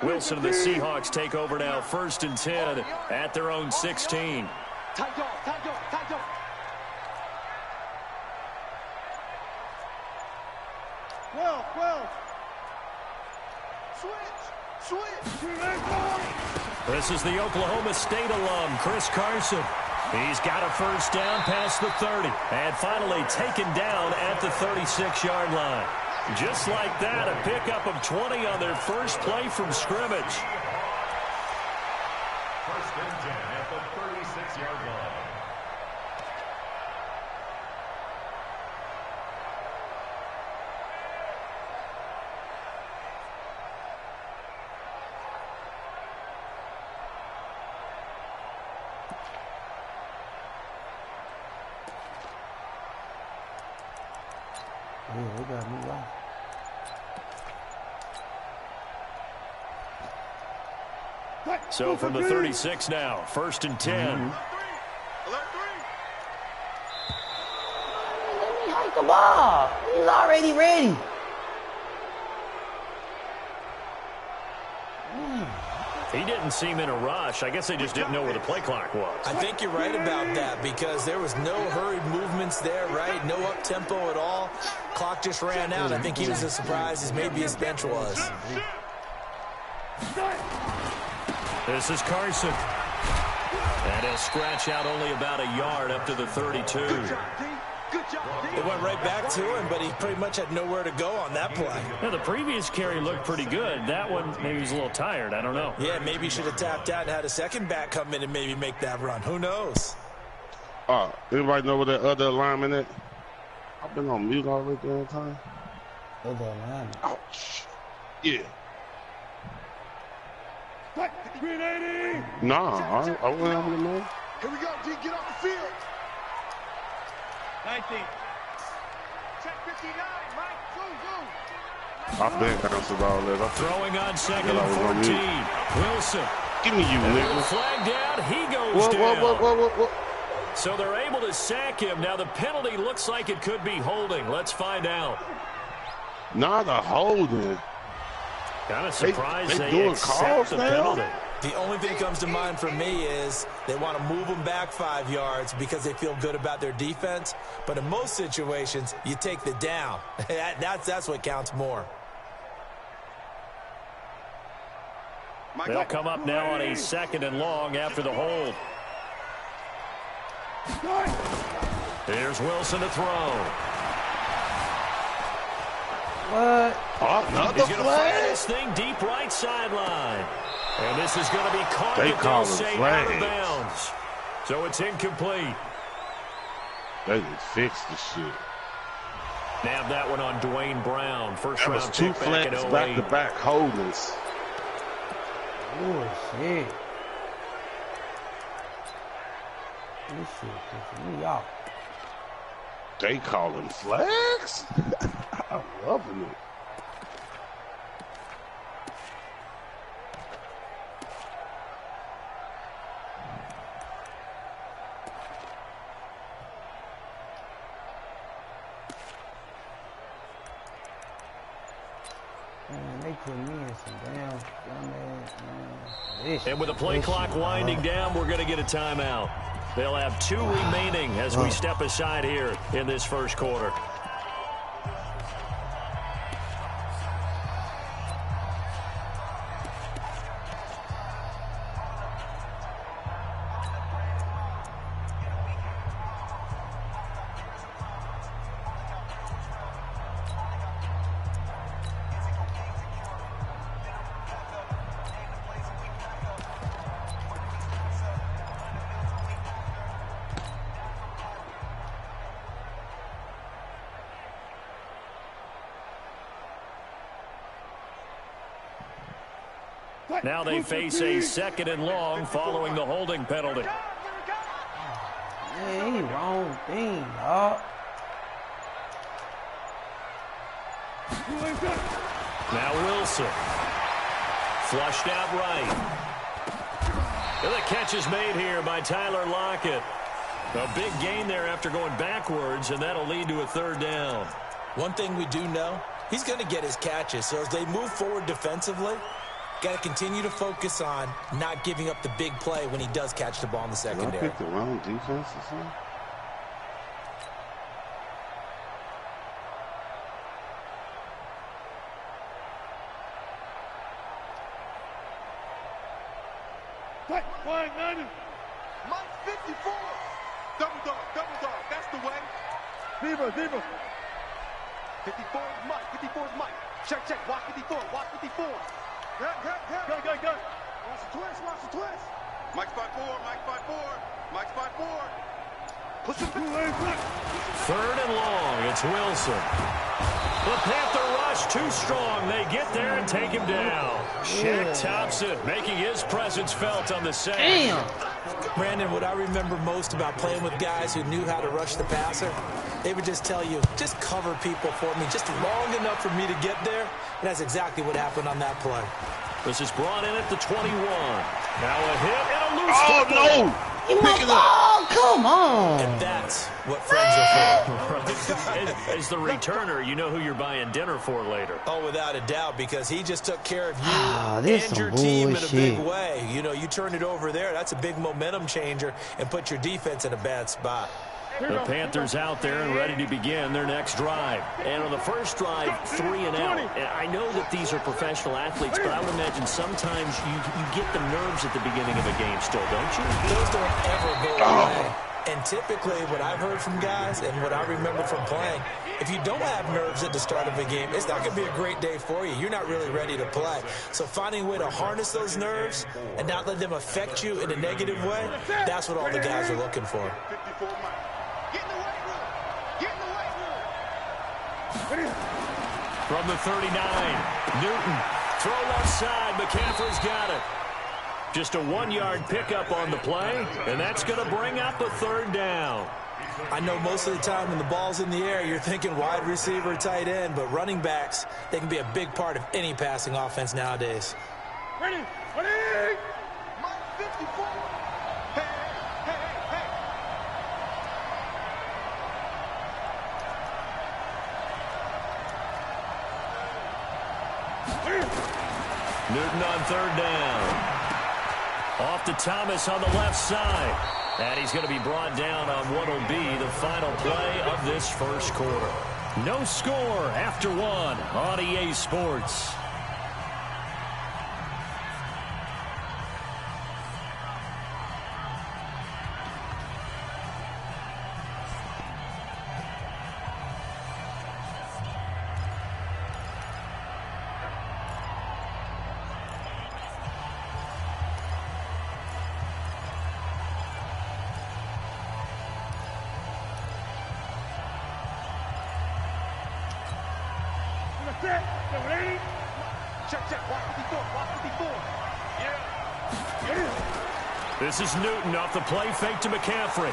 Wilson and the Seahawks take over now, 1st and 10 at their own 16. This is the Oklahoma State alum, Chris Carson. He's got a 1st down past the 30 and finally taken down at the 36-yard line. Just like that, a pickup of 20 on their first play from scrimmage. 1st and 10 at the 36-yard line. We got to move on. So from the 36 now, 1st and 10. Let me hike the ball. He's already ready. He didn't seem in a rush. I guess they just didn't know where the play clock was. I think you're right about that because there was no hurried movements there, right? No up-tempo at all. Clock just ran out. I think he was as surprised as maybe his bench was. This is Carson. And he'll scratch out only about a yard up to the 32. It went right back to him, but he pretty much had nowhere to go on that play. Now, the previous carry looked pretty good. That one, maybe he was a little tired. I don't know. Yeah, maybe he should have tapped out and had a second back come in and maybe make that run. Who knows? Anybody know where that other alignment is? I've been on mute all the damn time. Other alignment. Oh, shit. Yeah. Nah, I went over the man. Here we go, D. Get off the field. 19. Check 59, Mike. Go. I've been canceled all that. Throwing on 2nd and 14. Wilson. Give me you, nigga. Flag down. He goes down. Whoa. So they're able to sack him. Now the penalty looks like it could be holding. Let's find out. Not a holding. Kind of surprised they doing accept calls the now? penalty. The only thing that comes to mind for me is they want to move them back 5 yards because they feel good about their defense. But in most situations, you take the down. That's what counts more. They'll come up now on a 2nd and long after the hold. Here's Wilson to throw. What? Another He's going to fire flag? this thing deep right sideline. And this is going to be caught, They but call they'll it say flags. out of bounds. So it's incomplete. They can fix the shit. Nabbed that one on Dwayne Brown. First That was round 2 pick back in flags 08. back-to-back holdings. Oh, shit. This shit pissing me off. They call them flags? I'm loving it. Man, they put me in some damn And with the play clock winding down, we're going to get a timeout. They'll have 2 remaining as we step aside here in this first quarter. Now they face a 2nd and long following the holding penalty. Man, he wrong thing, dog. Now Wilson. Flushed out right. And the catch is made here by Tyler Lockett. A big gain there after going backwards, and that'll lead to a 3rd down. One thing we do know, he's going to get his catches. So as they move forward defensively, Got to continue to focus on not giving up the big play when he does catch the ball in the Did I secondary. pick the wrong defense or something? Flying 90. Mike 54. Double dog. That's the way. Diva. 54 is Mike. 54 is Mike. Check. Watch 54. Watch 54. Go. Watch the twist. Mike's 5'4. Mike's 5'4. Push him through. Third and long. It's Wilson. The Panther rush too strong. They get there and take him down. Shaq Thompson making his presence felt on the sack. Damn. Brandon, what I remember most about playing with guys who knew how to rush the passer, they would just tell you, just cover people for me, just long enough for me to get there. And that's exactly what happened on that play. This is brought in at the 21. Now a hit and a loose Oh, football. no! Give me the ball. Come on. And that's what friends are for. As the returner, you know who you're buying dinner for later. Oh, without a doubt, because he just took care of you this and your some team in a bullshit. big way. You know, you turn it over there, that's a big momentum changer and put your defense in a bad spot. The Panthers out there and ready to begin their next drive. And on the first drive, 3 and out. And I know that these are professional athletes, but I would imagine sometimes you get the nerves at the beginning of a game still, don't you? Those don't ever go away. And typically what I've heard from guys and what I remember from playing, if you don't have nerves at the start of a game, it's not going to be a great day for you. You're not really ready to play. So finding a way to harness those nerves and not let them affect you in a negative way, that's what all the guys are looking for. 54 Mike. Get in the weight room. Get in the weight room. From the 39, Newton. Throw left side. McCaffrey's got it. Just a 1-yard pickup on the play, and that's going to bring up a third down. I know most of the time when the ball's in the air, you're thinking wide receiver, tight end, but running backs, they can be a big part of any passing offense nowadays. Ready. Mike 54. Hey. Newton on third down. Off to Thomas on the left side. And he's going to be brought down on what will be the final play of this first quarter. No score after 1 on EA Sports. Check. Watch 54. Yeah. This is Newton off the play fake to McCaffrey.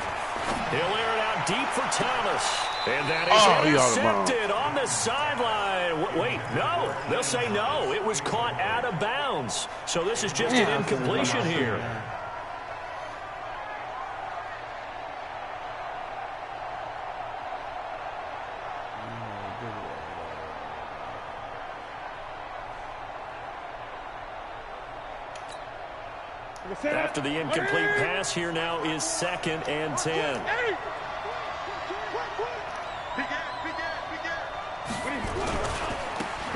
He'll air it out deep for Thomas. And that is intercepted on the sideline. Wait, no. They'll say no. It was caught out of bounds. So this is just an incompletion here. After the incomplete pass, here now is 2nd and 10.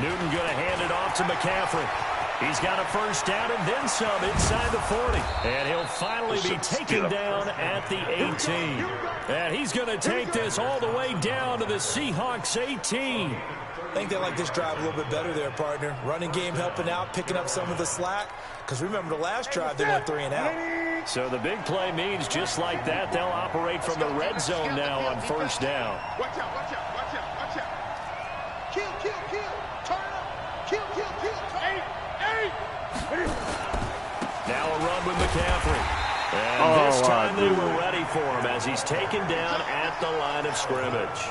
Newton going to hand it off to McCaffrey. He's got a first down and then some inside the 40. And he'll finally be taken down at the 18. And he's going to take this all the way down to the Seahawks 18. I think they like this drive a little bit better there, partner. Running game helping out, picking up some of the slack. Because remember the last drive, they went 3 and out. So the big play means just like that, they'll operate from the red zone now on first down. Watch out. Kill. Turn up. Kill. Hey. Now a run with McCaffrey. And this time they were ready for him as he's taken down at the line of scrimmage.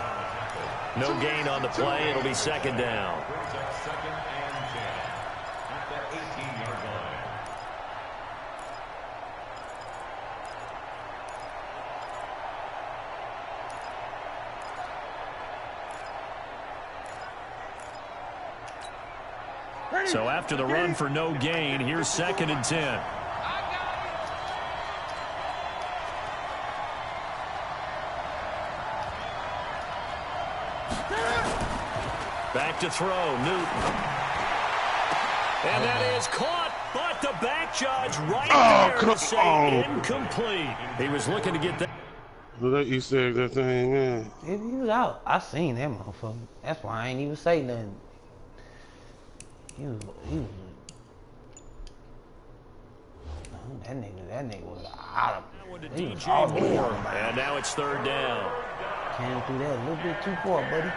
No gain on the play. It'll be 2nd down. Brings up 2nd and 10 at the 18-yard line. So after the run for no gain, here's 2nd and 10. Back to throw, Newton. And that is caught, but the back judge right there to say incomplete. He was looking to get that. You said that thing, man. If he was out, I seen that motherfucker. That's why I ain't even say nothing. He was that nigga was out of it. He was all the way out of bounds. And now it's 3rd down. Came through that a little bit too far, buddy.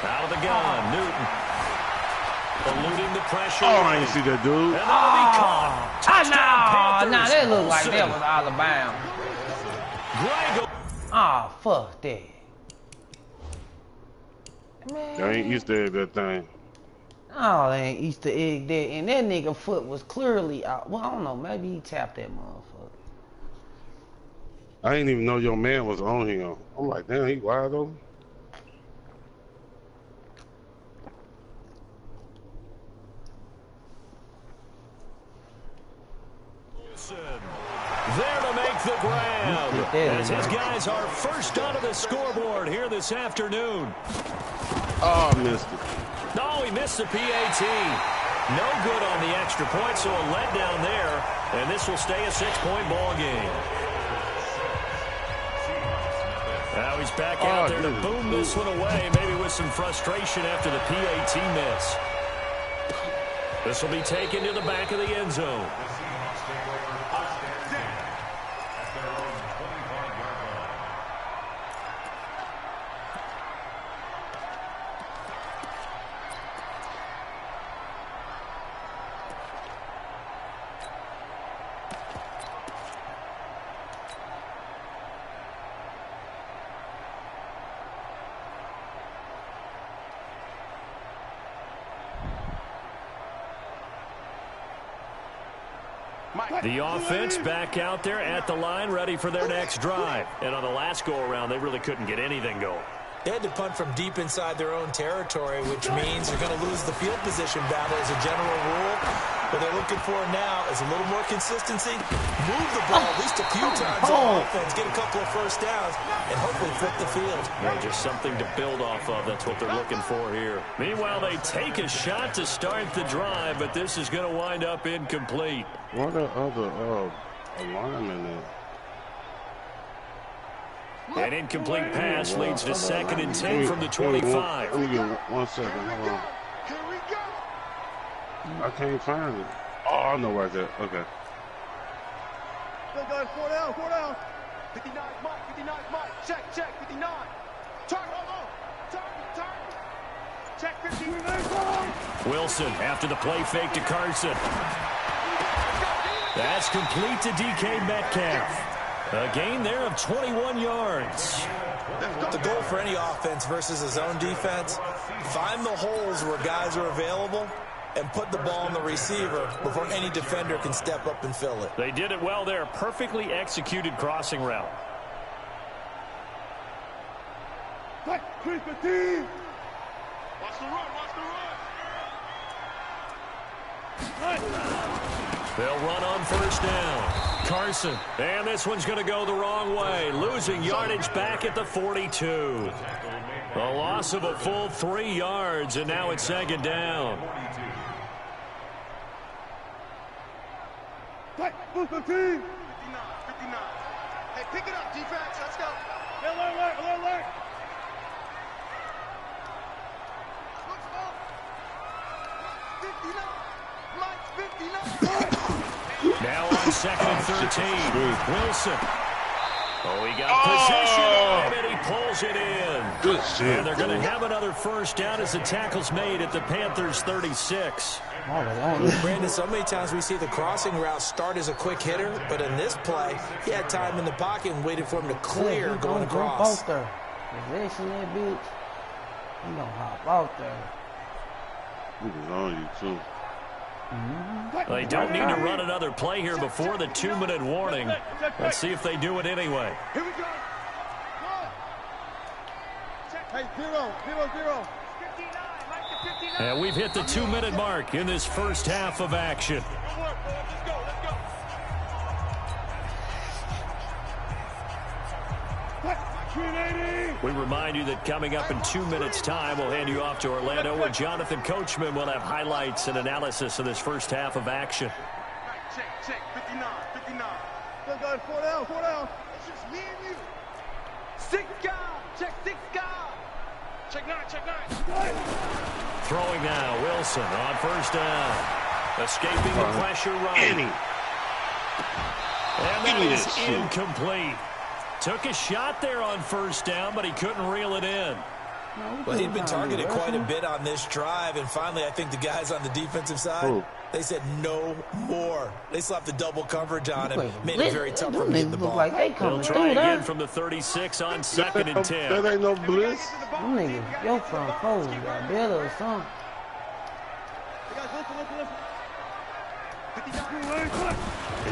Out of the gun, Newton. Eluding the pressure. Oh, I didn't see that dude. And that'll be caught. Touchdown, Nah, Panthers. that looked like that was out of bounds. Greg. Ah, fuck that. Man. I ain't used to that thing. Oh, they ain't Easter egg that. And that nigga foot was clearly out. Well, I don't know. Maybe he tapped that motherfucker. I didn't even know your man was on here. I'm like, damn, he wide open. There to make the grab. As his guys are first onto the scoreboard here this afternoon. Oh, I missed it. No, he missed the PAT. No good on the extra point, so a letdown there. And this will stay a 6-point ball game. Now he's back out there to boom this one away, maybe with some frustration after the PAT miss. This will be taken to the back of the end zone. The offense back out there at the line, ready for their next drive. And on the last go-around, they really couldn't get anything going. They had to punt from deep inside their own territory, which means they're going to lose the field position battle as a general rule. What they're looking for now is a little more consistency. Move the ball at least a few times on offense, get a couple of first downs, and hopefully flip the field. Yeah, just something to build off of. That's what they're looking for here. Meanwhile, they take a shot to start the drive, but this is going to wind up incomplete. What are other alignment there? An incomplete pass leads to 2nd and 10 from the 25. Let me get 1 second. Hold on. I can't find it. Oh, I know right there. Okay. Still going 4 down, 4 down. 59 Mike, 59 Mike. Check, 59. Turn, hold on. Turn. Check 59. Wilson after the play fake to Carson. That's complete to DK Metcalf. A gain there of 21 yards. The goal for any offense versus a zone defense, find the holes where guys are available and put the ball on the receiver before any defender can step up and fill it. They did it well there. Perfectly executed crossing route. Watch the run, They'll run on first down. Carson. And this one's going to go the wrong way. Losing yardage back at the 42. A loss of a full 3 yards, and now it's 2nd down. Move the team. 59. Hey, pick it up, defense. Let's go. Alert. Let's go. 59. Mike, 59. Now on 2nd and 13. Wilson. Oh, he got position on him, and he pulls it in. Good shit. And they're going to have another first down as the tackle's made at the Panthers' 36. Brandon, so many times we see the crossing route start as a quick hitter, but in this play, he had time in the pocket and waited for him to clear going across. Possession that bitch. He gonna hop out there. He was on you, too. They don't need to run another play here before the 2-minute warning. Let's see if they do it anyway. Here we go. Hey, 0-0-0. And we've hit the 2-minute mark in this first half of action. We remind you that coming up in 2 minutes' time, we'll hand you off to Orlando, where Jonathan Coachman will have highlights and analysis of this first half of action. Check, 59. Look, guys, 4 down. It's just me and you. 6 guys. Check 6 guys. Check 9. Throwing now, Wilson on first down. Escaping the pressure right. And that is incomplete. Took a shot there on first down, but he couldn't reel it in. Well, he'd been targeted quite a bit on this drive, and finally I think the guys on the defensive side, they said no more. They slapped the double coverage on him, made it very tough for him to hit the ball. They'll try again from the 36 on 2nd and 10. That ain't no blitz. Them niggas, your front foes got better or something.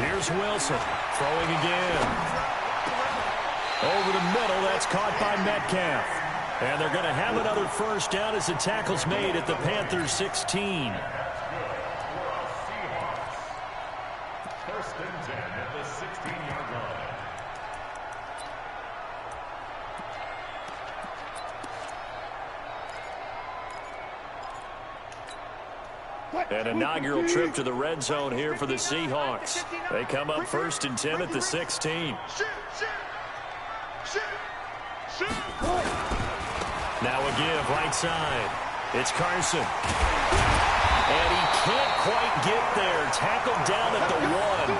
Here's Wilson throwing again. Over the middle, that's caught by Metcalf. And they're going to have another first down as the tackle's made at the Panthers' 16. First and 10 at the 16-yard line. An inaugural trip to the red zone here for the Seahawks. They come up first and 10 at the 16. Now a give right side. It's Carson. And he can't quite get there. Tackled down at the 1.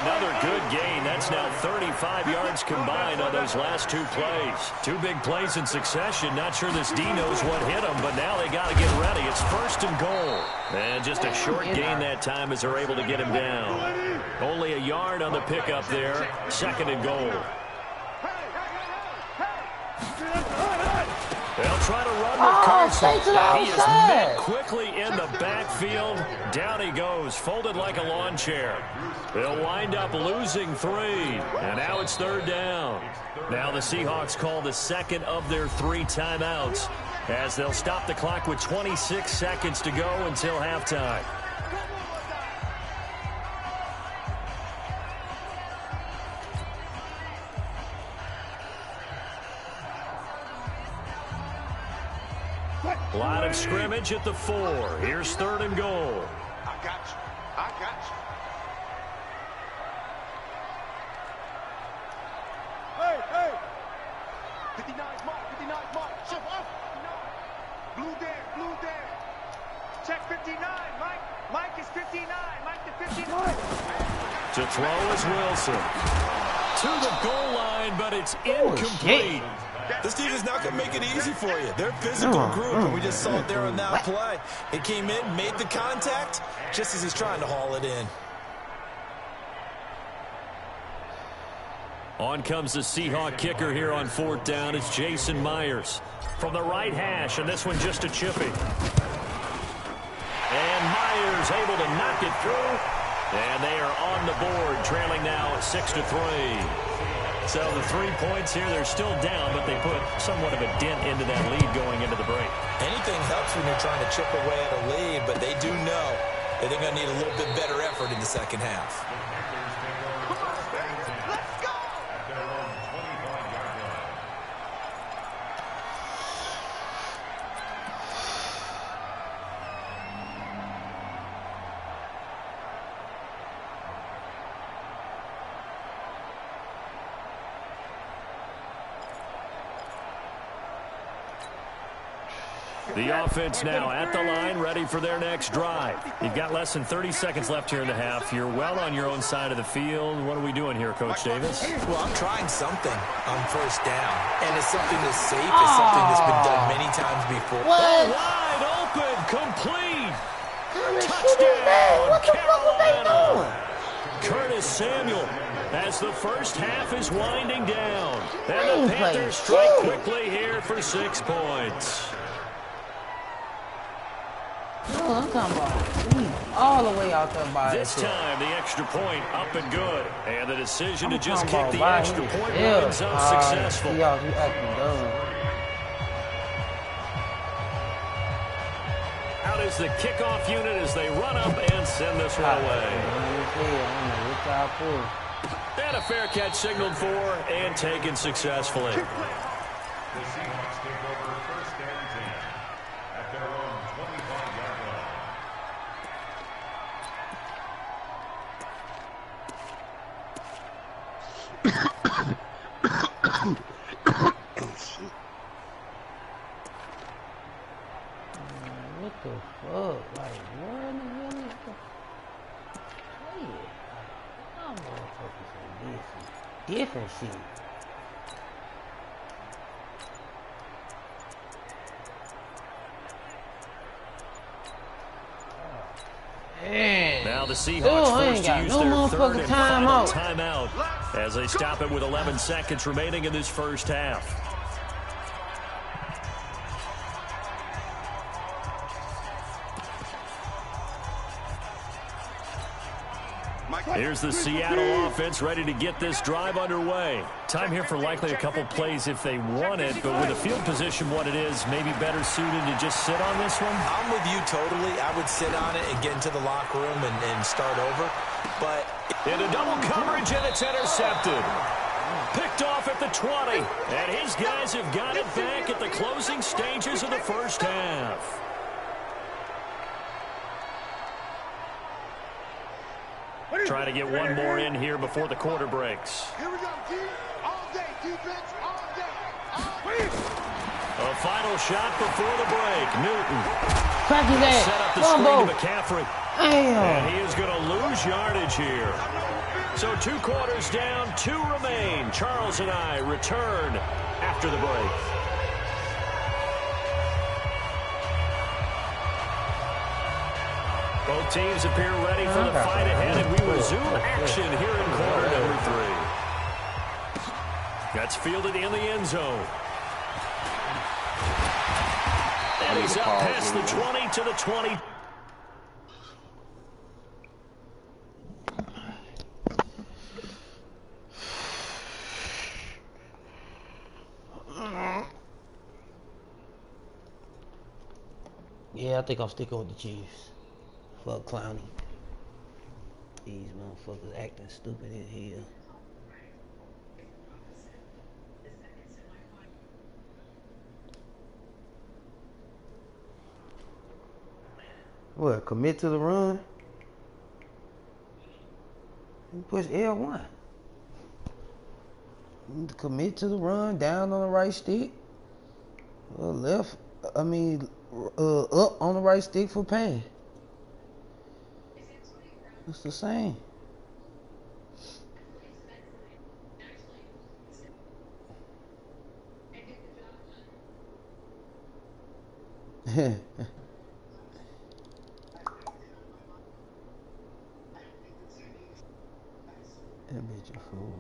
Another good gain. That's now 35 yards combined on those last 2 plays. 2 big plays in succession. Not sure this D knows what hit him, but now they got to get ready. It's first and goal. And just a short gain that time as they're able to get him down. Only a yard on the pickup there. 2nd and goal. They'll try to run with Carson. He is met quickly in the backfield. Down he goes, folded like a lawn chair. They'll wind up losing 3. And now it's 3rd down. Now the Seahawks call the second of their 3 timeouts, as they'll stop the clock with 26 seconds to go until halftime. Line of scrimmage at the 4. Here's 3rd and goal. I got you. Hey. 59's mark. Shift up. Blue there. Check 59, Mike. Mike is 59. Mike to 59. To throw is Wilson. To the goal line, but it's incomplete. This team is not going to make it easy for you. They're a physical group, and we just saw it there on that play. It came in, made the contact, just as he's trying to haul it in. On comes the Seahawk kicker here on 4th down. It's Jason Myers from the right hash, and this one just a chippy. And Myers able to knock it through, and they are on the board, trailing now at 6-3. So the 3 points here, they're still down, but they put somewhat of a dent into that lead going into the break. Anything helps when you're trying to chip away at a lead, but they do know that they're going to need a little bit better effort in the second half. Let's go! The offense now at the line, ready for their next drive. You've got less than 30 seconds left here in the half. You're well on your own side of the field. What are we doing here, Coach Davis? Well, I'm trying something on first down, and it's something that's safe. It's something that's been done many times before. Oh, wide open, complete. Touchdown, what the fuck are they doing? Curtis Samuel, as the first half is winding down. And the Panthers strike quickly here for 6 points. Oh, I'm talking about all the way out there by this time, the extra point up and good. And the decision to just kick the extra point runs unsuccessful. Y'all, you acting dumb. Out is the kickoff unit as they run up and send this one away. And a fair catch signaled for and taken successfully. The Seahawks take over first and 10 at their own 25-yard line. What the fuck? Like, what in the hell is the... Hey, y'all motherfuckers are different shit. Man. Now the Seahawks forced to use their third and final timeout as they stop it with 11 seconds remaining in this first half. Here's the Seattle offense ready to get this drive underway. Time here for likely a couple plays if they want it, but with the field position what it is, maybe better suited to just sit on this one? I'm with you totally. I would sit on it and get into the locker room and start over. But into double coverage, and it's intercepted. Picked off at the 20, and his guys have got it back at the closing stages of the first half. Trying to get one more in here before the quarter breaks. Here we go, G. All day, defense, all day. A final shot before the break. Newton. Crack his ass. Set up the screen to McCaffrey. And he is going to lose yardage here. So 2 quarters down, 2 remain. Charles and I return after the break. Both teams appear ready for the fight ahead, and we resume action here in quarter number 3. That's fielded in the end zone. And he's up past the 20 to the 20. Yeah, I think I'm sticking with the Chiefs. Fuck Clowney. These motherfuckers acting stupid as hell. What, commit to the run? You push L1. Commit to the run, down on the right stick. Up on the right stick for pass. It's the same. That bitch a fool.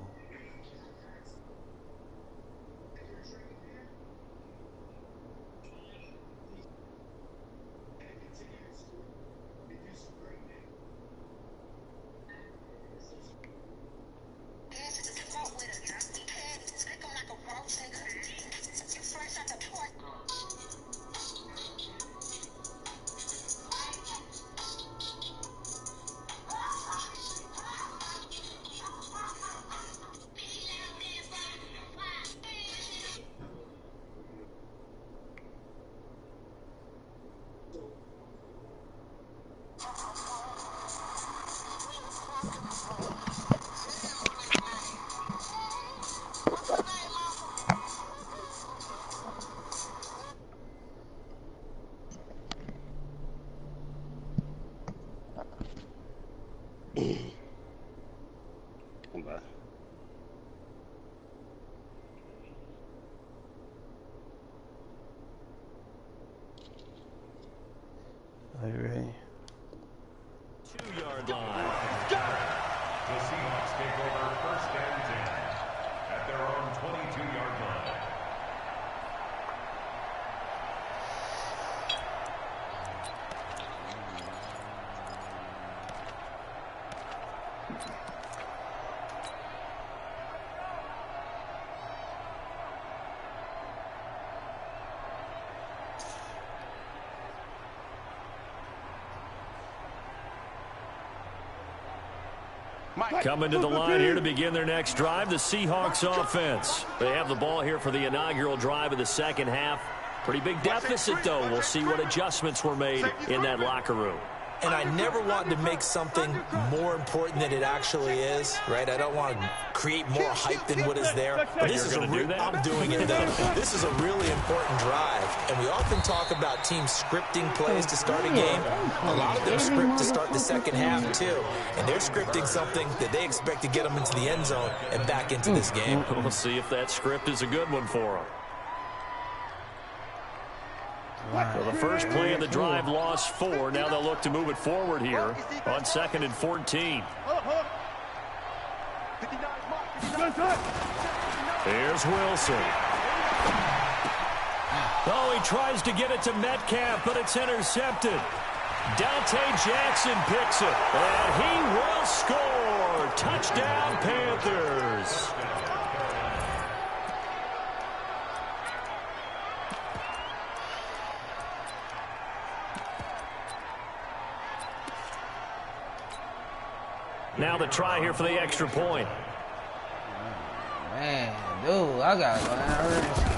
Are you ready? 2-yard line. The Seahawks take over first and 10 at their own 22-yard line. Coming to the line here to begin their next drive, the Seahawks offense. They have the ball here for the inaugural drive of the second half. Pretty big deficit, though. We'll see what adjustments were made in that locker room. And I never want to make something more important than it actually is, right? I don't want to create more hype than what is there. But this is I'm doing it, though. This is a really important drive. And we often talk about teams scripting plays to start a game. A lot of them script to start the second half, too. And they're scripting something that they expect to get them into the end zone and back into this game. We'll see if that script is a good one for them. Well, the first play of the drive lost 4. Now they'll look to move it forward here on 2nd and 14. Here's Wilson. Oh, he tries to get it to Metcalf, but it's intercepted. Dante Jackson picks it, and he will score. Touchdown, Panthers. Now the try here for the extra point. Man, dude, I got to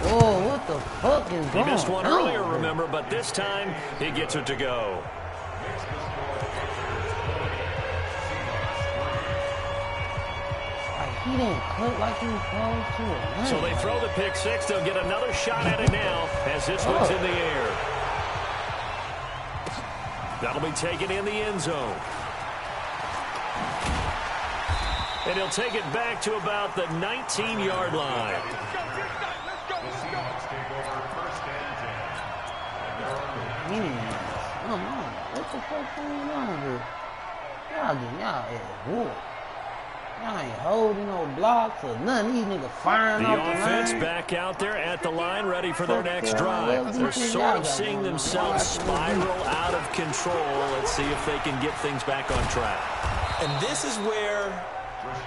oh, what the fuck is going on? He missed one earlier, remember, but this time he gets it to go. Like, he didn't cut like he was supposed to. So they throw the pick six. They'll get another shot at it now as this one's in the air. That'll be taken in the end zone. And he'll take it back to about the 19-yard line. What the fuck going on here? Y'all ain't holding no blocks or nothing. These niggas firing the off offense the line. back out there at the line, ready for their next drive. They're sort of seeing themselves spiral out of control. Let's see if they can get things back on track. And this is where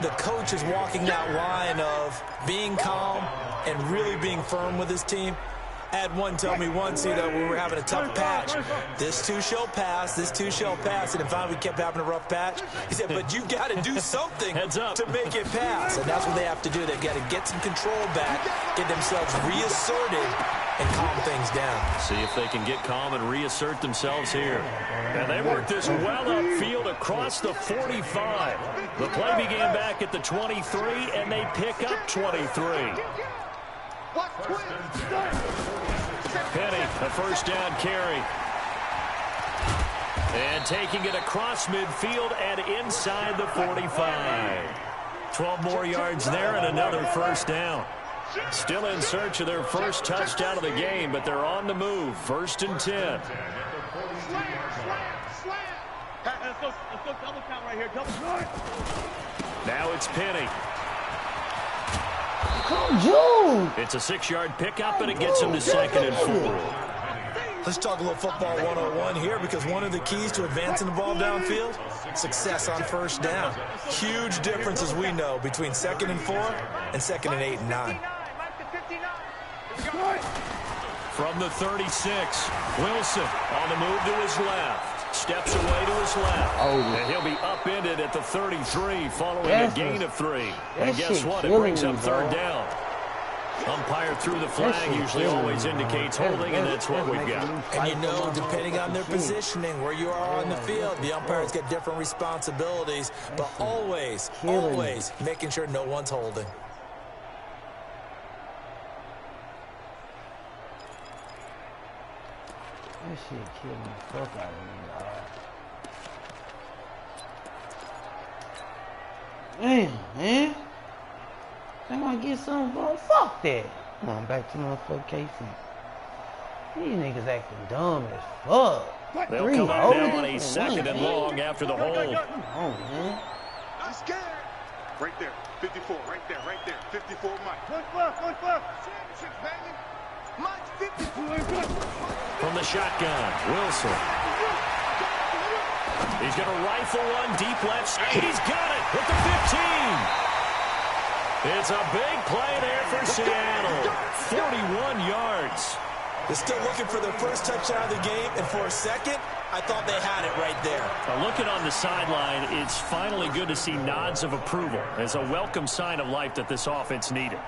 the coach is walking that line of being calm and really being firm with his team. I had one tell me once, that we were having a tough patch. This too shall pass, this too shall pass. And then finally we kept having a rough patch. He said, but you got to do something to make it pass. And that's what they have to do. They've got to get some control back, get themselves reasserted, and calm things down. See if they can get calm and reassert themselves here. And they work this well upfield across the 45. The play began back at the 23, and they pick up 23. Penny, a first down carry. And taking it across midfield and inside the 45. 12 more yards there and another first down. Still in search of their first touchdown of the game, but they're on the move. 1st and 10. Let's go double count right here. Double count. Now it's Penny. Come June. It's a 6-yard pickup, and it gets him to 2nd and 4. Let's talk a little football 101 here, because one of the keys to advancing the ball downfield, success on first down. Huge difference, as we know, between 2nd and 4 and 2nd and 8 and 9. From the 36, Wilson on the move to his left. Steps away to his left. And he'll be upended at the 33 following a gain of 3. And guess what? It brings up 3rd down. Umpire through the flag usually always indicates holding, and that's what we've got. And you know, depending on their positioning, where you are on the field, the umpires get different responsibilities, but always making sure no one's holding. This shit killed the fuck out of me, dog. Damn, man. Think I get something, bro? Fuck that. Come on, back to motherfucking KC. These niggas acting dumb as fuck. They'll come out now on a 2nd and long after the hold. Oh, man. I'm scared. Right there. 54. Right there. 54, Mike. One left. Championship, baby. Mike's 54. From the shotgun, Wilson. He's going to rifle one deep left. He's got it with the 15. It's a big play there for Seattle. 41 yards. They're still looking for their first touchdown of the game, and for a second, I thought they had it right there. Looking on the sideline, it's finally good to see nods of approval as a welcome sign of life that this offense needed.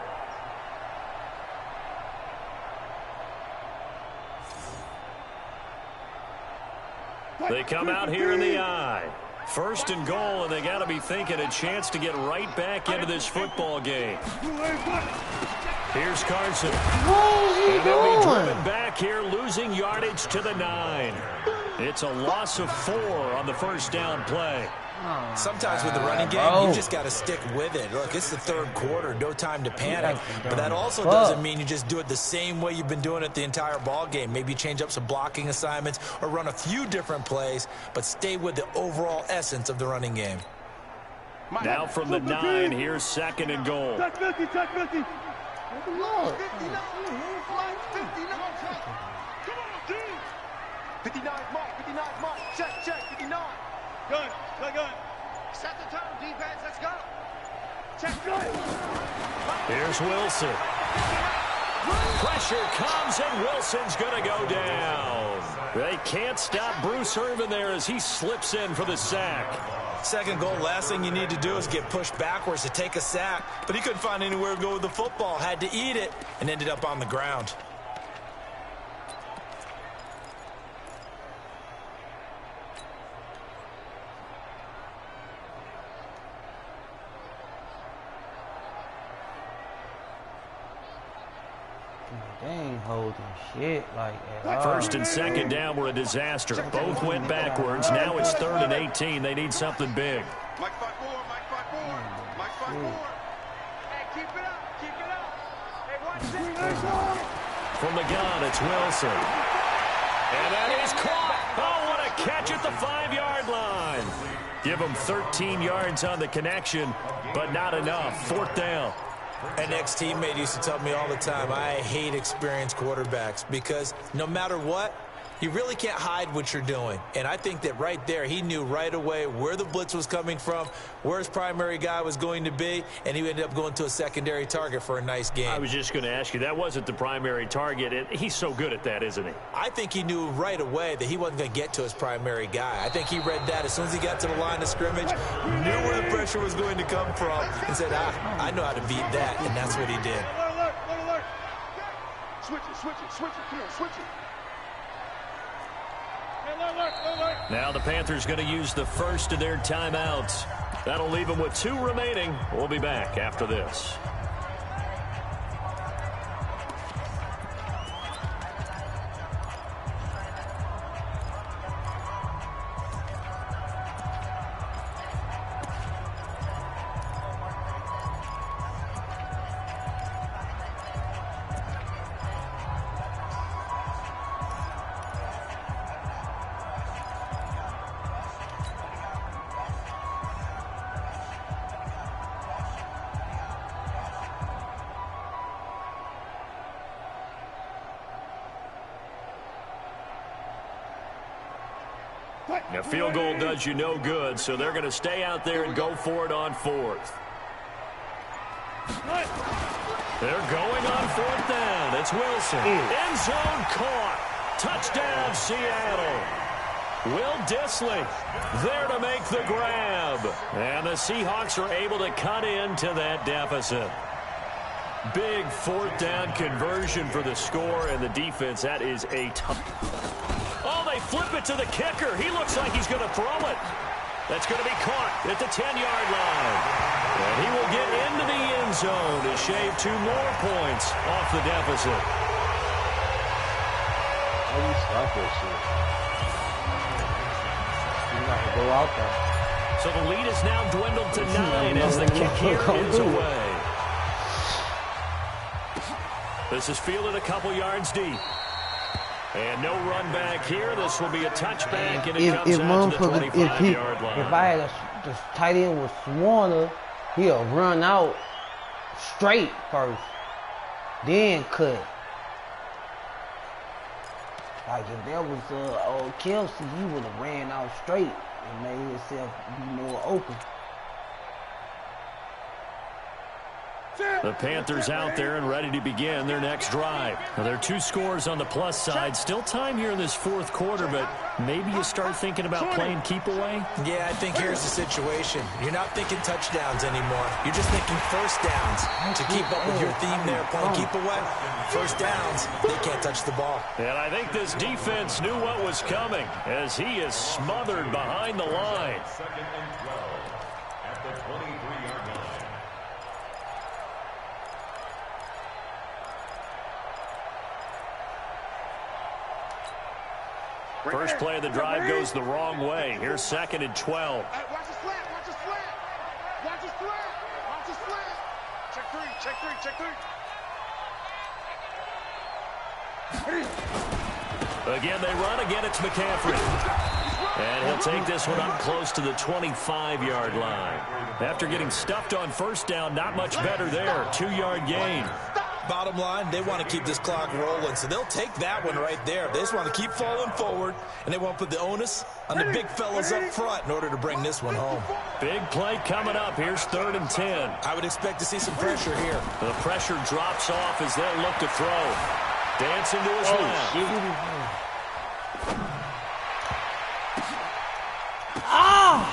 They come out here in the I. 1st and goal, and they got to be thinking a chance to get right back into this football game. Here's Carson. What is he And they'll be doing? driven back here, losing yardage to the 9. It's a loss of 4 on the first down play. Sometimes with the running game, you just got to stick with it. Look, it's the 3rd quarter, no time to panic. But that also doesn't mean you just do it the same way you've been doing it the entire ball game. Maybe change up some blocking assignments or run a few different plays, but stay with the overall essence of the running game. Now from the 9, here's 2nd and goal. Check 50. Look. 59. Mike's 59. Come on, dude. 59, Mike. Check. 59. Gun. Set the tone, defense. Let's go. Check. Here's Wilson. Pressure comes, and Wilson's going to go down. They can't stop Bruce Irvin there as he slips in for the sack. 2nd goal, last thing you need to do is get pushed backwards to take a sack. But he couldn't find anywhere to go with the football, had to eat it, and ended up on the ground. They ain't holding shit like at all. 1st and 2nd down were a disaster. Both went backwards. Now it's 3rd and 18. They need something big. Mike 5-4. Hey, keep it up. Hey, watch this. From the gun, it's Wilson. And that is caught. Oh, what a catch at the 5-yard line. Give them 13 yards on the connection, but not enough. 4th down. An ex-teammate used to tell me all the time, I hate experienced quarterbacks because no matter what, you really can't hide what you're doing. And I think that right there, he knew right away where the blitz was coming from, where his primary guy was going to be, and he ended up going to a secondary target for a nice game. I was just going to ask you, that wasn't the primary target. He's so good at that, isn't he? I think he knew right away that he wasn't going to get to his primary guy. I think he read that as soon as he got to the line of scrimmage, knew where the pressure was going to come from, and said, I know how to beat that, and that's what he did. Alert. Switch it. Come on, switch it. Now the Panthers going to use the first of their timeouts. That'll leave them with 2 remaining. We'll be back after this. A field goal does you no good, so they're going to stay out there and go for it on 4th. They're going on 4th down. It's Wilson. End zone caught. Touchdown, Seattle. Will Dissly there to make the grab. And the Seahawks are able to cut into that deficit. Big 4th down conversion for the score, and the defense, that is a tough. Oh, they flip it to the kicker. He looks like he's going to throw it. That's going to be caught at the 10-yard line. And he will get into the end zone to shave 2 more points off the deficit. How do you stop that shit? You got to go out there. So the lead is now dwindled to 9 as the kick here is away. This is fielded a couple yards deep. And no run back here. This will be a touchback, and it comes out to the 25-yard line. If I had the tight end was Swarner, he'll run out straight first, then cut. Like if that was old Kelsey, he would have ran out straight and made himself be more open. The Panthers out there and ready to begin their next drive. Now, there are 2 scores on the plus side. Still time here in this fourth quarter, but maybe you start thinking about playing keep away? Yeah, I think here's the situation. You're not thinking touchdowns anymore. You're just thinking first downs. To keep up with your theme there, playing keep away, first downs, they can't touch the ball. And I think this defense knew what was coming as he is smothered behind the line. 2nd and 12 at the 23-yard line. First play of the drive goes the wrong way. Here's 2nd and 12. Watch the slant, watch the slant. Watch the slant, watch the slant. Check 3, check 3, check 3. Again, they run. Again, it's McCaffrey. And he'll take this one up close to the 25-yard line. After getting stuffed on first down, not much better there. 2-yard gain. Bottom line, they want to keep this clock rolling, so they'll take that one right there. They just want to keep falling forward, and they won't put the onus on the big fellas up front in order to bring this one home. Big play coming up. Here's 3rd and 10. I would expect to see some pressure here. The pressure drops off as they'll look to throw. Dancing to his left.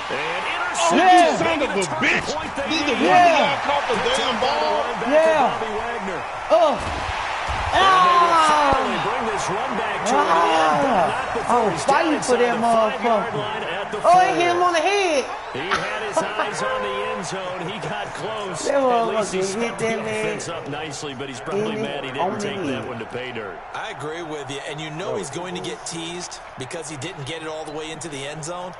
And intercepted. Son of a bitch. Neither one of y'all caught the damn ball. Bobby Wagner. And they will finally bring this run back to an end, but not before he's down inside the 5-yard line at the 4. Oh, he hit him on the head. He had his eyes on the end zone. He got close. That At least he motherfucker stepped hit the that man. offense up nicely, but he's probably mad he didn't take that one to pay dirt. I agree with you, and you know he's going to get teased because he didn't get it all the way into the end zone.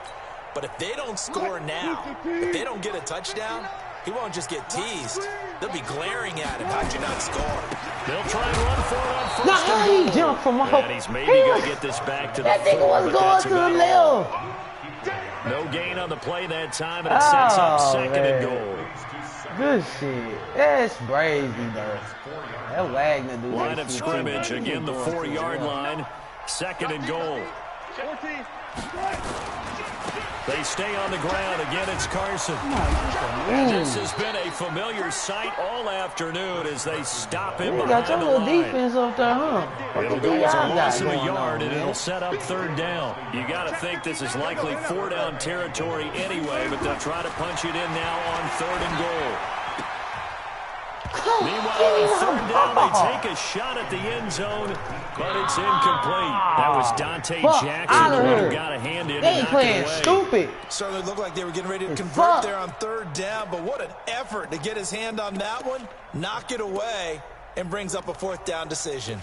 But if they don't score now, if they don't get a touchdown, he won't just get teased. They'll be glaring at him. How'd you not score? They'll try and run for it on first Nah, and he goal. jumped from off. And he's maybe going to get this back to the 4, That nigga was but going that's to the about left. all. No gain on the play that time, and it sets up 2nd and goal. Good shit. That's crazy, though. That Wagner dude. Line of scrimmage, again the 4-yard line. 2nd and goal. 14. They stay on the ground. Again, it's Carson. And this has been a familiar sight all afternoon as they stop him You got behind your the little line. defense up there, huh? It'll go as a loss of a yard, and it'll set up 3rd down. You got to think this is likely 4-down territory anyway, but they'll try to punch it in now on 3rd and goal. Meanwhile, on 3rd down, they take a shot at the end zone, but it's incomplete. That was Dante Jackson, the one who got a hand in They and ain't knocked playing it away. stupid. Certainly looked like they were getting ready to convert there on 3rd down, but what an effort to get his hand on that one, knock it away, and brings up a 4th down decision.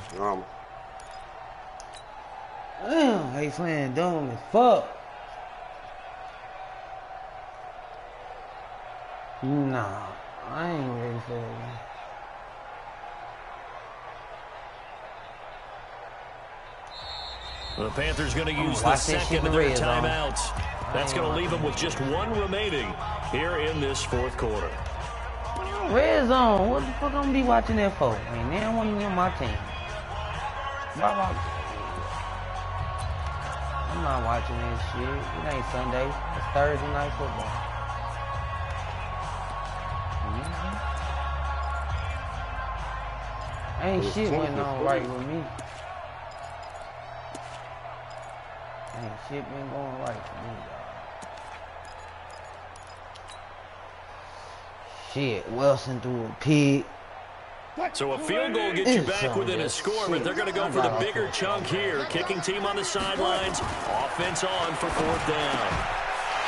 Damn, they playing dumb as fuck. Nah, I ain't ready for that. The Panthers going to use the watch that shit second in of the their red zone. timeouts. That's going to leave them with just 1 remaining here in this 4th quarter. Red zone, what the fuck I'm gonna be watching that for? Ain't there one of them on my team. I'm not watching this shit. It ain't Sunday. It's Thursday night football. Ain't shit went on right with me. Ain't shit been going right for me, dog. Shit, Wilson threw a pig. So a field goal gets you back within a score, but they're going to go for the bigger chunk here. Kicking team on the sidelines. Offense on for 4th down.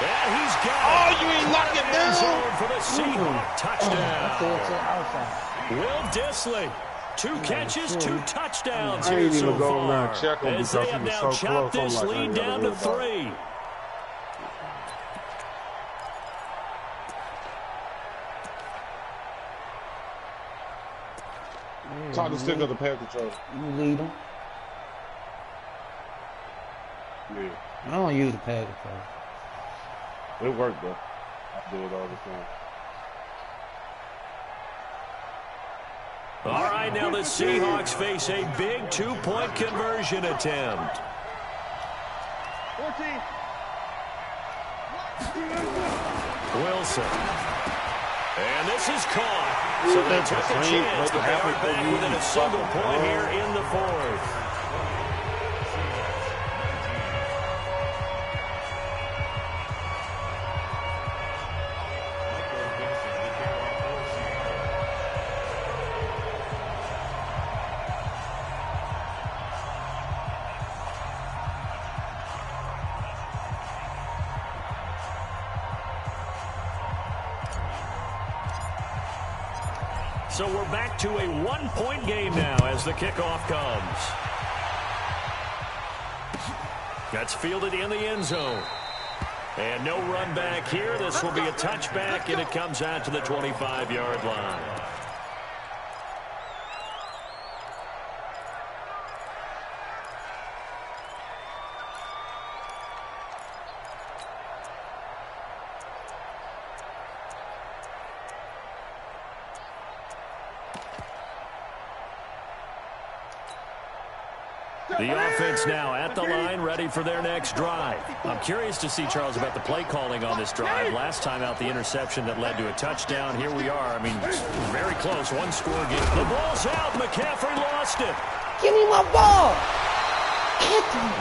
And he's got it. Oh, you ain't locked it down. Zone for the Seahawks. Touchdown. Will Dissly. 2 catches, 2 touchdowns I here ain't so even go far. now and check him As because they he have was now so chopped close. this I'm like, lead I down ain't to gotta 3. Talk to stick of the pass control. You lead them. Yeah. I don't use the pad control. It worked though. I do it all the time. All right, now the Seahawks face a big two-point conversion attempt. 14. Wilson. And this is caught. So they took a chance, but they are back within a single point here in the fourth. So we're back to a one-point game now as the kickoff comes. That's fielded in the end zone. And no run back here. This will be a touchback, and it comes out to the 25-yard line. The offense now at the line, ready for their next drive. I'm curious to see, Charles, about the play calling on this drive. Last time out, the interception that led to a touchdown. Here we are. I mean, very close. One-score game. The ball's out. McCaffrey lost it. Give me my ball.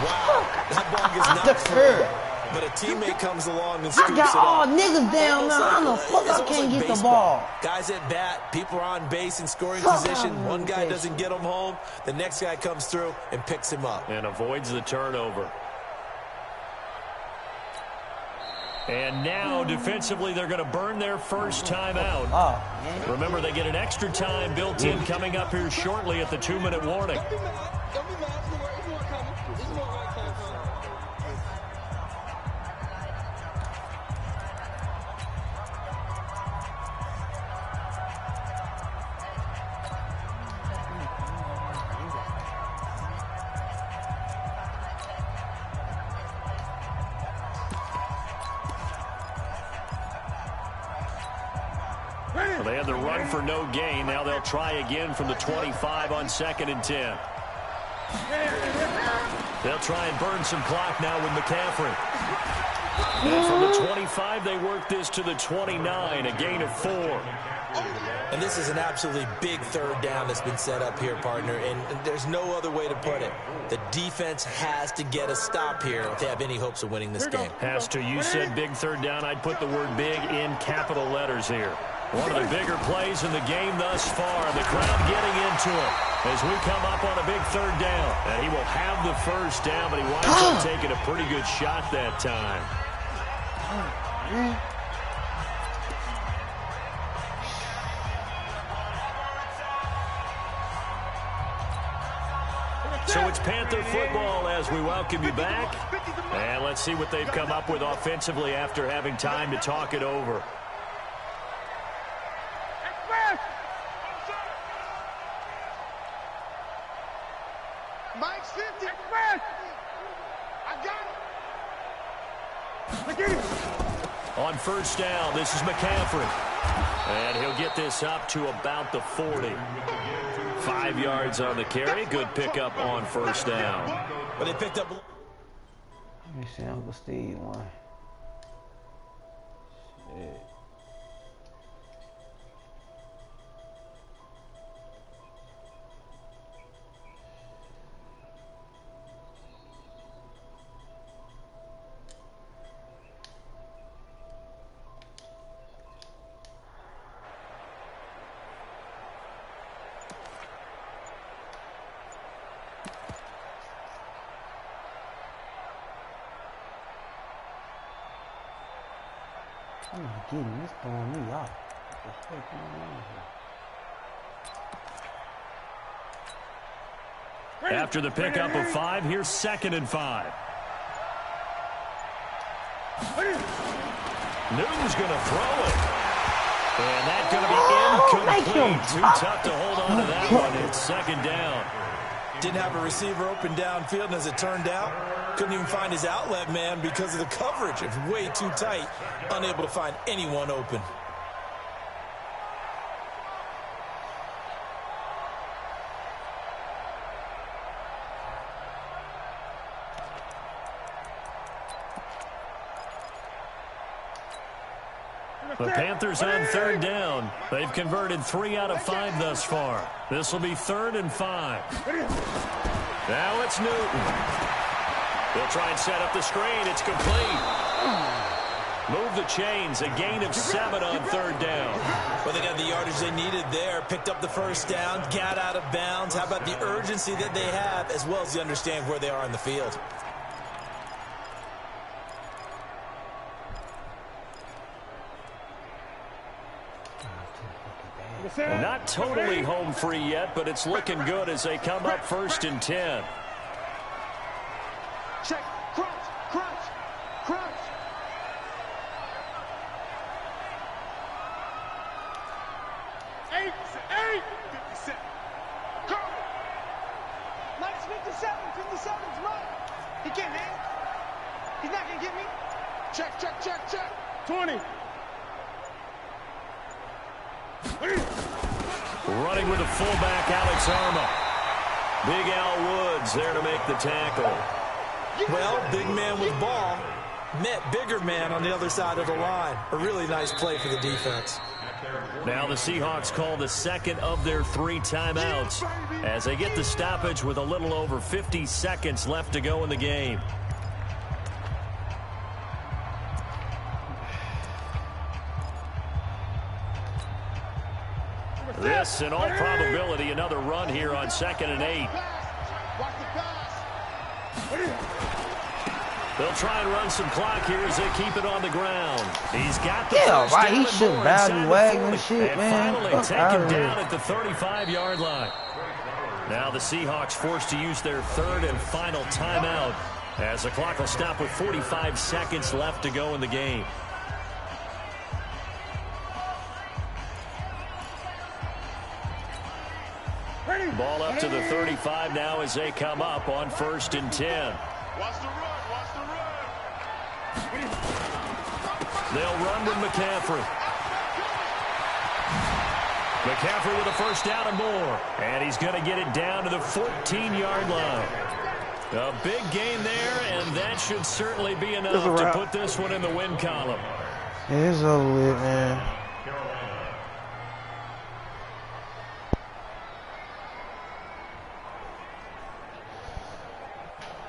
Wow, that ball is not fair. But a teammate comes along and scoops I it got all up. niggas down now. How the fuck I can't get the ball? Guys at bat, people are on base in scoring position. One guy doesn't get him home. The next guy comes through and picks him up. And avoids the turnover. And now, defensively, they're going to burn their first time out. Remember, they get an extra time built in coming up here shortly at the 2-minute warning. They had the run for no gain. Now they'll try again from the 25 on 2nd and 10. They'll try and burn some clock now with McCaffrey. And from the 25, they work this to the 29, a gain of 4. And this is an absolutely big third down that's been set up here, partner, and there's no other way to put it. The defense has to get a stop here if they have any hopes of winning this game. Has to. You said big third down. I'd put the word big in capital letters here. One of the bigger plays in the game thus far. The crowd getting into it as we come up on a big third down. And he will have the first down, but he winds up taking a pretty good shot that time. So it's Panther football as we welcome you back. And let's see what they've come up with offensively after having time to talk it over. Mike's 50. Express. I got it. On first down, this is McCaffrey. And he'll get this up to about the 40. 5 yards on the carry. Good pickup on first down. But they picked up. Let me see Uncle Steve one. Shit. I'm not getting this throwing me off. What the heck going on here? After the pickup of 5, here's 2nd and 5. Newton's going to throw it. And that's going to be incomplete. Too tough to hold on to that one. It's 2nd down. Didn't have a receiver open downfield, and as it turned out, couldn't even find his outlet man because of the coverage. It's way too tight, unable to find anyone open. The Panthers on third down. They've converted 3 out of 5 thus far. This will be 3rd and 5. Now it's Newton. They'll try and set up the screen. It's complete. Move the chains. A gain of 7 on 3rd down. Well, they got the yardage they needed there. Picked up the first down. Got out of bounds. How about the urgency that they have, as well as they understand where they are on the field? Not totally home free yet, but it's looking good as they come up 1st and 10. Check. Crunch. Crunch. Crunch. Eight. 57. Go. Nice 57. 57's mine. He can't hit. He's not going to get me. Check. 20. Running with the fullback, Alex Arma. Big Al Woods there to make the tackle. Well, big man with ball met bigger man on the other side of the line. A really nice play for the defense. Now the Seahawks call the 2nd of their 3 timeouts as they get the stoppage with a little over 50 seconds left to go in the game. This, in all probability, another run here on 2nd and 8. They'll try and run some clock here as they keep it on the ground. He's got the first right. down He should and value wagon shit, and man. finally taken down at the 35-yard line. Now the Seahawks forced to use their 3rd and final timeout as the clock will stop with 45 seconds left to go in the game. Ball up to the 35 now as they come up on 1st and 10. Watch the run. They'll run with McCaffrey. McCaffrey with a first down and more. And he's going to get it down to the 14-yard line. A big gain there, and that should certainly be enough to put this one in the win column. It's over with, man.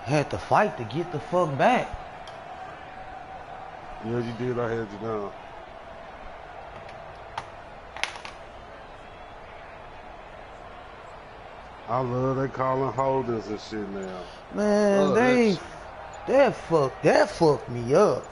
Had to fight to get the fuck back. Yeah, you did. I had you down. I love they calling holdings and shit now. Man, that fucked me up.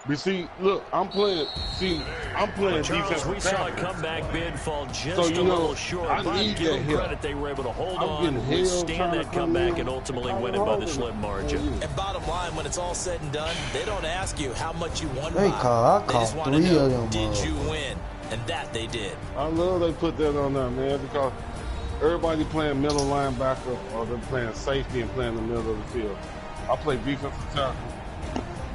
But see, look, I'm playing Charles, we saw a comeback bid fall just a little short. I But need give that them help. credit, they were able to hold I'm on, getting hell withstand trying that to comeback, come and in. ultimately win it by the slim margin. And bottom line, when it's all said and done, they don't ask you how much you won I by. caught They just want to 3 know, of them. did you win? And that they did. I love they put that on there, man, because everybody playing middle linebacker or they're playing safety and playing the middle of the field. I play defensive tackle.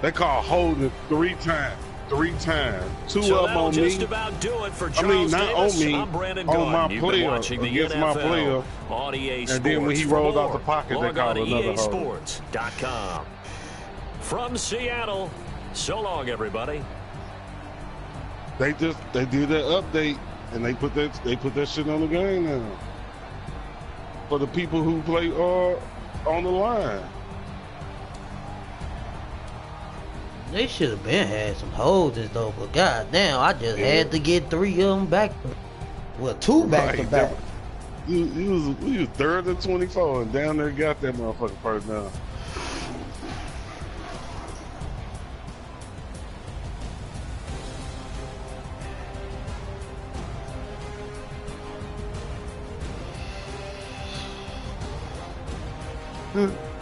They call holding 3 times. 3 times. 2 So of them on just me. about do it for I Charles mean, not Davis. on me, I'm Brandon on Gordon. my You've player, been watching the against my NFL player. on EA Sports. And then when he For rolled out more, the pocket, they log called on to another hold. EASports.com. From Seattle, so long, everybody. They did that update and they put that shit on the game now. For the people who play on the line. They should have been had some holders though, but goddamn, I just had to get 3 of them back. Well, 2 back to back. We was 3rd and 24 and down there got that motherfucking first down.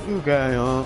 You got